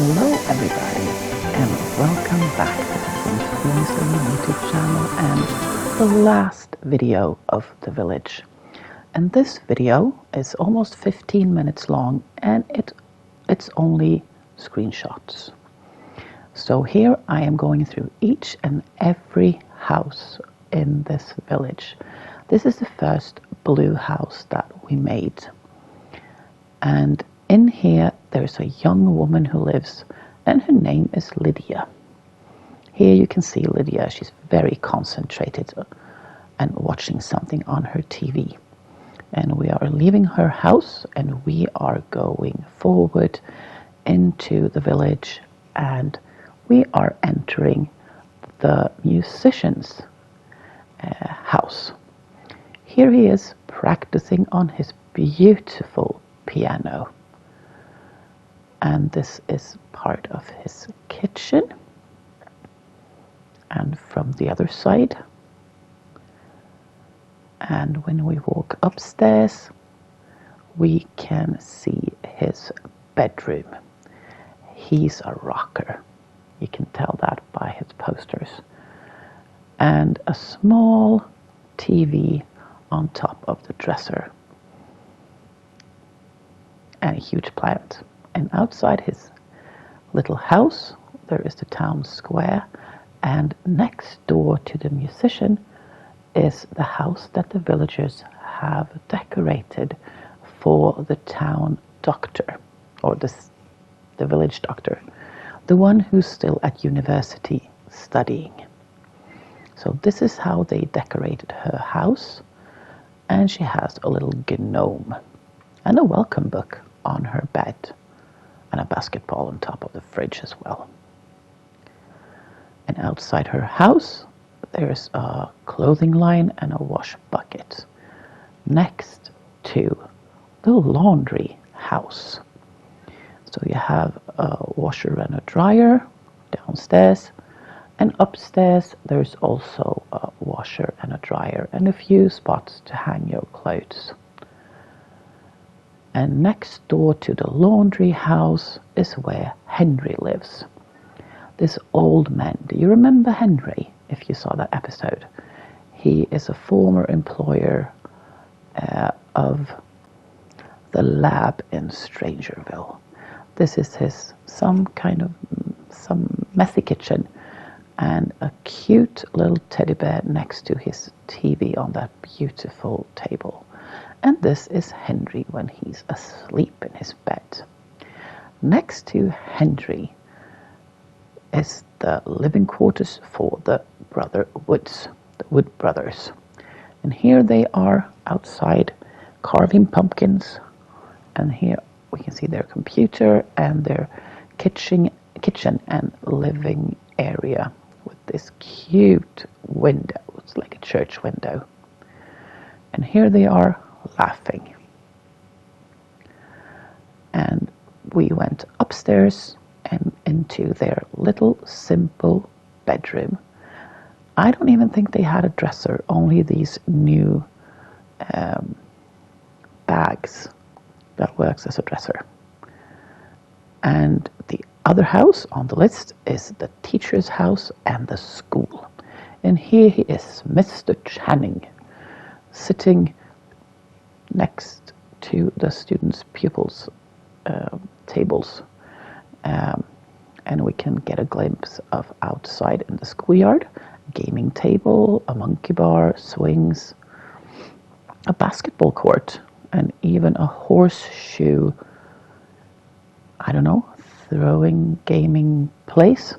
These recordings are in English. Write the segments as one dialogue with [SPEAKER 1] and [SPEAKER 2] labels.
[SPEAKER 1] Hello everybody and welcome back to the Sims4 YouTube channel and the last video of the village. And this video is almost 15 minutes long and it's only screenshots. So here I am going through each and every house in this village. This is the first blue house that we made. And in here there's a young woman who lives and her name is Lydia. Here you can see Lydia, she's very concentrated and watching something on her TV. And we are leaving her house and we are going forward into the village and we are entering the musician's house. Here he is practicing on his beautiful piano. And this is part of his kitchen. And from the other side. And when we walk upstairs, we can see his bedroom. He's a rocker. You can tell that by his posters. And a small TV on top of the dresser. And a huge plant. And outside his little house, there is the town square. And next door to the musician is the house that the villagers have decorated for the town doctor, or the village doctor, the one who's still at university studying. So this is how they decorated her house. And she has a little gnome and a welcome book on her bed. And a basketball on top of the fridge as well. And outside her house, there's a clothing line and a wash bucket next to the laundry house. So you have a washer and a dryer downstairs, and upstairs there's also a washer and a dryer and a few spots to hang your clothes. And next door to the laundry house is where Henry lives. This old man. Do you remember Henry, if you saw that episode? He is a former employer of the lab in Strangerville. This is his some messy kitchen and a cute little teddy bear next to his TV on that beautiful table. And this is Henry when he's asleep in his bed. Next to Henry is the living quarters for the Wood brothers. And here they are outside carving pumpkins. And here we can see their computer and their kitchen and living area with this cute window. It's like a church window. And here they are laughing. And we went upstairs and into their little simple bedroom. I don't even think they had a dresser, only these new bags that works as a dresser. And the other house on the list is the teacher's house and the school. And here he is, Mr. Channing, sitting next to the students' pupils' tables. And we can get a glimpse of outside in the schoolyard, a gaming table, a monkey bar, swings, a basketball court, and even a horseshoe, throwing gaming place.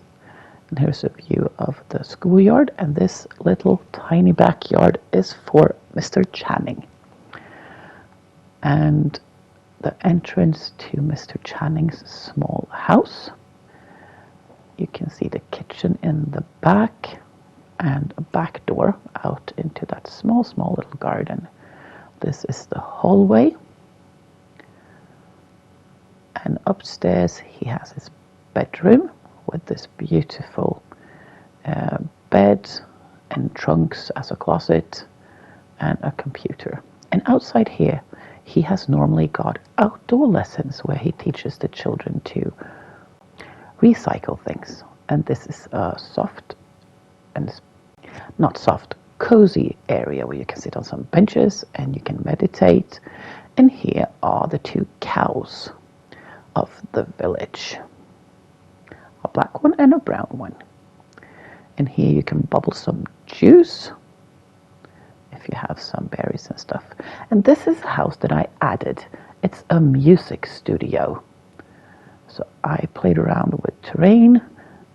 [SPEAKER 1] And here's a view of the schoolyard, and this little tiny backyard is for Mr. Channing. And the entrance to Mr. Channing's small house. You can see the kitchen in the back and a back door out into that small little garden. This is the hallway. And upstairs he has his bedroom with this beautiful bed and trunks as a closet and a computer. And outside here, he has normally got outdoor lessons where he teaches the children to recycle things. And this is a soft and not soft, cozy area where you can sit on some benches and you can meditate. And here are the two cows of the village, a black one and a brown one. And here you can bubble some juice if you have some berries and stuff. And this is a house that I added. It's a music studio. So I played around with terrain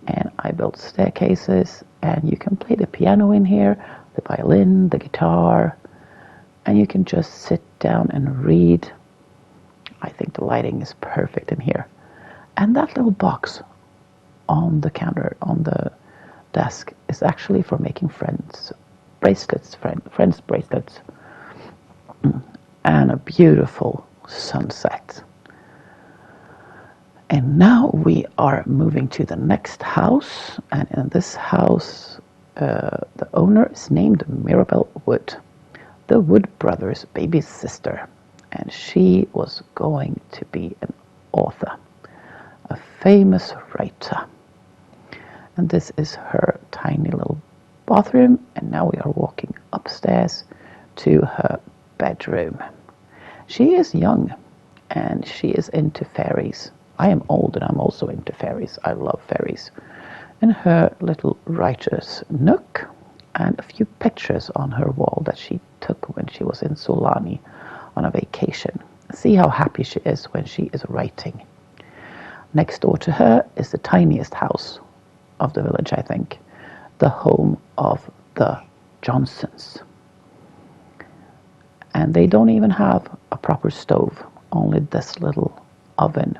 [SPEAKER 1] and I built staircases, and you can play the piano in here, the violin, the guitar, and you can just sit down and read. I think the lighting is perfect in here. And that little box on the counter, on the desk, is actually for making friends bracelets, friends bracelets. And a beautiful sunset. And now we are moving to the next house, and in this house the owner is named Mirabelle Wood, the Wood brothers' baby sister, and she was going to be an author, a famous writer. And this is her tiny little bathroom, and now we are walking upstairs to her bedroom. She is young and she is into fairies. I am old and I'm also into fairies. I love fairies. And her little writer's nook, and a few pictures on her wall that she took when she was in Solani on a vacation. See how happy she is when she is writing. Next door to her is the tiniest house of the village, I think, the home of the Johnsons. And they don't even have a proper stove, only this little oven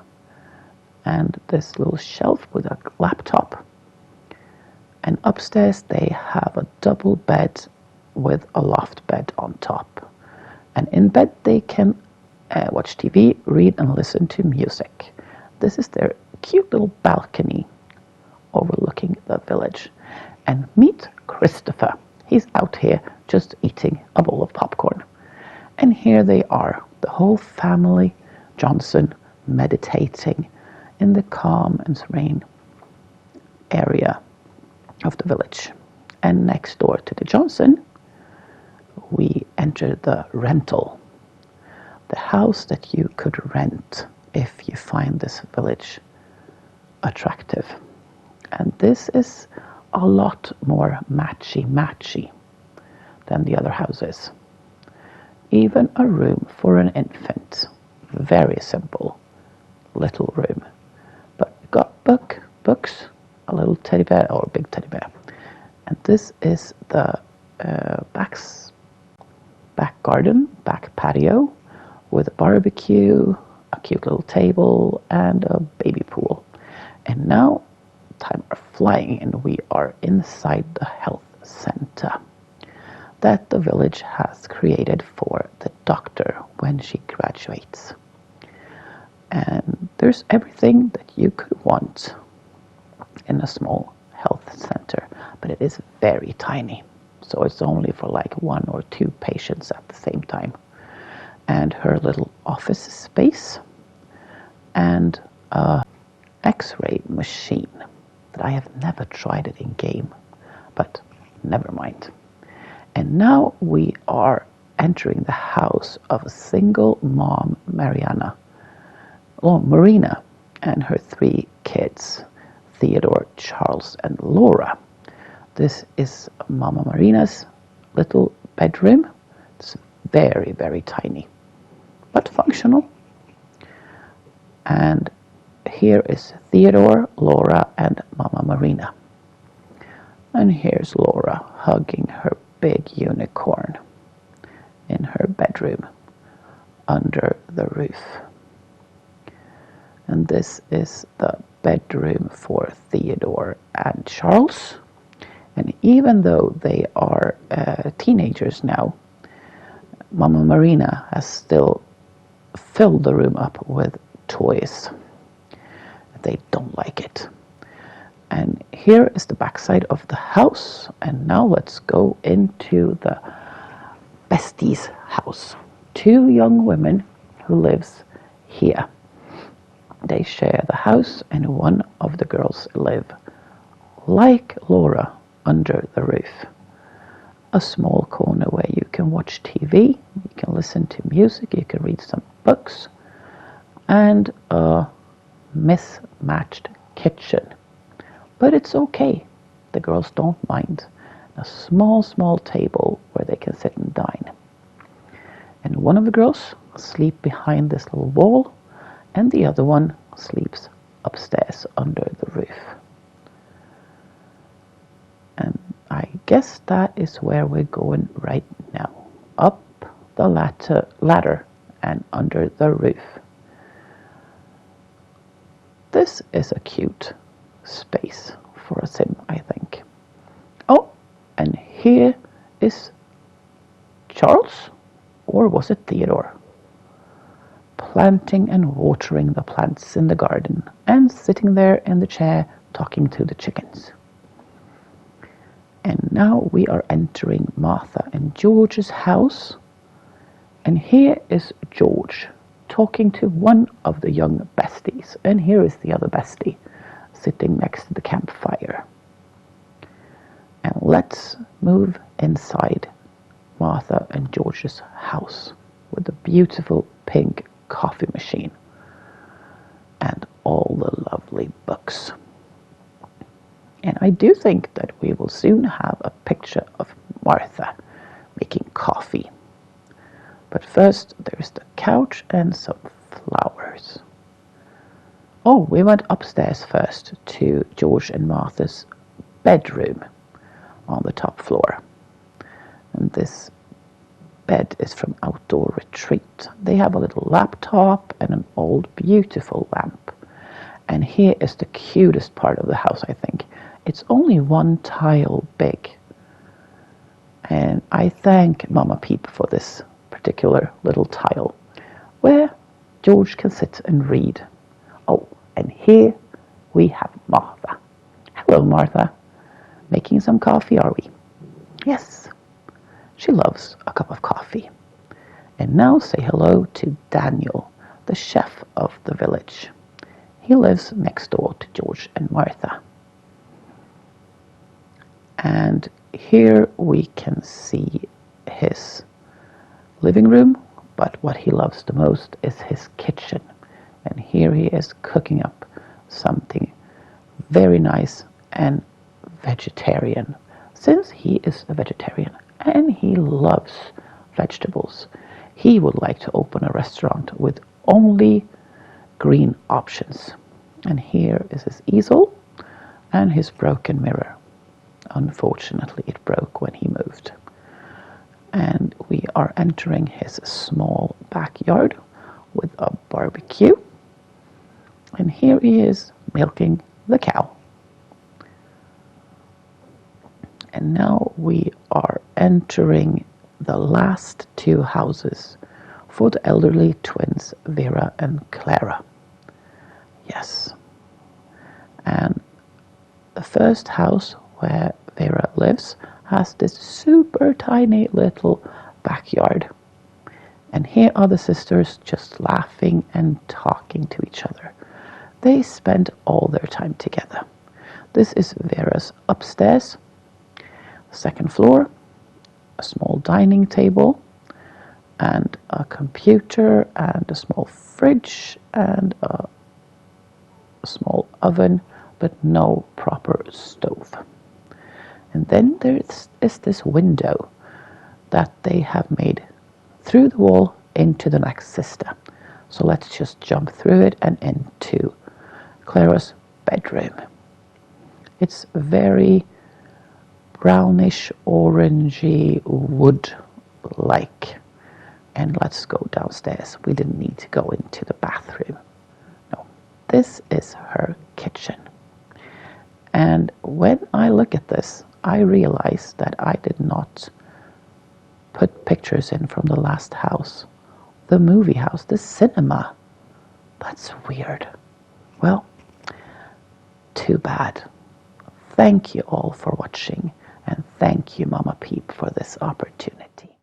[SPEAKER 1] and this little shelf with a laptop. And upstairs they have a double bed with a loft bed on top. And in bed they can watch TV, read and listen to music. This is their cute little balcony overlooking the village. And meet Christopher. He's out here just eating a bowl of popcorn. And here they are, the whole family Johnson, meditating in the calm and serene area of the village. And next door to the Johnson, we enter the rental, the house that you could rent if you find this village attractive. And this is a lot more matchy than the other houses. Even a room for an infant. Very simple little room. But we got books, a little teddy bear or a big teddy bear. And this is the back garden, back patio with a barbecue, a cute little table and a baby pool. And now time are flying and we are inside the health center that the village has created for the doctor when she graduates. And there's everything that you could want in a small health center, but it is very tiny. So it's only for like 1 or 2 patients at the same time. And her little office space and a X-ray machine that I have never tried it in game, but never mind. And now we are entering the house of a single mom, Marina, and her 3 kids, Theodore, Charles, and Laura. This is Mama Marina's little bedroom. It's very, very tiny, but functional. And here is Theodore, Laura, and Mama Marina. And here's Laura hugging her big unicorn in her bedroom under the roof. And this is the bedroom for Theodore and Charles. And even though they are teenagers now, Mama Marina has still filled the room up with toys. They don't like it. And here is the backside of the house. And now let's go into the bestie's house. 2 young women who lives here. They share the house, and one of the girls live, like Laura, under the roof. A small corner where you can watch TV, you can listen to music, you can read some books, and a mismatched kitchen. But it's okay. The girls don't mind. A small table where they can sit and dine. And one of the girls sleep behind this little wall, and the other one sleeps upstairs under the roof. And I guess that is where we're going right now. Up the ladder and under the roof. This is a cute space for a sim, I think. Oh, and here is Charles, or was it Theodore? Planting and watering the plants in the garden and sitting there in the chair talking to the chickens. And now we are entering Martha and George's house. And here is George talking to one of the young besties. And here is the other bestie sitting next to the campfire. And let's move inside Martha and George's house with the beautiful pink coffee machine and all the lovely books. And I do think that we will soon have a picture of Martha making coffee. But first there's the couch and some flowers. Oh, we went upstairs first to George and Martha's bedroom on the top floor. And this bed is from Outdoor Retreat. They have a little laptop and an old beautiful lamp. And here is the cutest part of the house, I think. It's only one tile big. And I thank Mama Peep for this particular little tile where George can sit and read. Oh, and here we have Martha. Hello, Martha. Making some coffee, are we? Yes. She loves a cup of coffee. And now say hello to Daniel, the chef of the village. He lives next door to George and Martha. And here we can see his living room, but what he loves the most is his kitchen. And here he is cooking up something very nice and vegetarian, since he is a vegetarian and he loves vegetables. He would like to open a restaurant with only green options. And here is his easel and his broken mirror. Unfortunately, it broke when he moved. And we are entering his small backyard with a barbecue. And here he is milking the cow. And now we are entering the last two houses for the elderly twins, Vera and Clara. Yes. And the first house where Vera lives has this super tiny little backyard. And here are the sisters just laughing and talking to each other. They spend all their time together. This is Vera's upstairs, second floor, a small dining table, and a computer, and a small fridge, and a small oven, but no proper stove. And then there is this window that they have made through the wall into the next sister. So let's just jump through it and into Clara's bedroom. It's very brownish, orangey, wood-like. And let's go downstairs. We didn't need to go into the bathroom. No, this is her kitchen. And when I look at this, I realize that I did not put pictures in from the last house. The movie house, the cinema. That's weird. Well, too bad. Thank you all for watching, and thank you, Mama Peep, for this opportunity.